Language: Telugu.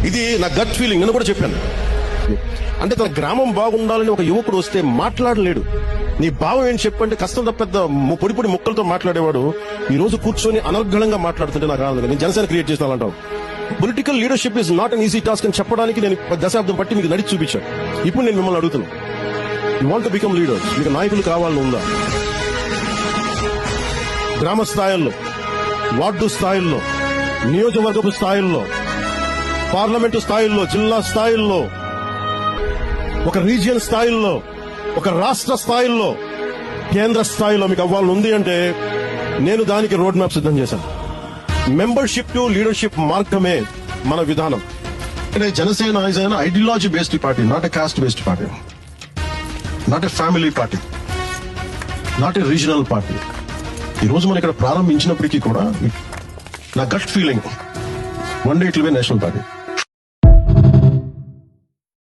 ఇది నా గట్ ఫీలింగ్, నేను కూడా చెప్పాను. అంటే తన గ్రామం బాగుండాలని ఒక యువకుడు వస్తే మాట్లాడలేడు. నీ భావం ఏంటి చెప్పంటే కష్టం పెద్ద పొడి పొడి ముక్కలతో మాట్లాడేవాడు ఈ రోజు కూర్చొని అనర్గళంగా మాట్లాడుతుంటే నాకు రాదు. నేను జనసేన క్రియేట్ చేసిన అంటావు. Political leadership is not an easy task అని చెప్పడానికి నేను దశాబ్దం పట్టి మీకు నడిచి చూపించాను. ఇప్పుడు నేను మిమ్మల్ని అడుగుతున్నాను, you want to become leaders, మీకు నాయకులు కావాలని ఉందా? గ్రామ స్థాయిల్లో, వార్డు స్థాయిల్లో, నియోజకవర్గపు స్థాయిల్లో, పార్లమెంటు స్థాయిల్లో, జిల్లా స్థాయిల్లో, ఒక రీజియన్ స్థాయిల్లో, ఒక రాష్ట్ర స్థాయిల్లో, కేంద్ర స్థాయిలో మీకు అవ్వాలని ఉంది అంటే నేను దానికి రోడ్ మ్యాప్ సిద్ధం చేశాను. మెంబర్షిప్ టు లీడర్షిప్ మార్గమే మన విధానం. అంటే Janasena is an ideology based party, not a caste based party, not a family party, not a regional party. ఈ రోజు మనం ఇక్కడ ప్రారంభించినప్పటికీ కూడా నా gut feeling one day it will be national party.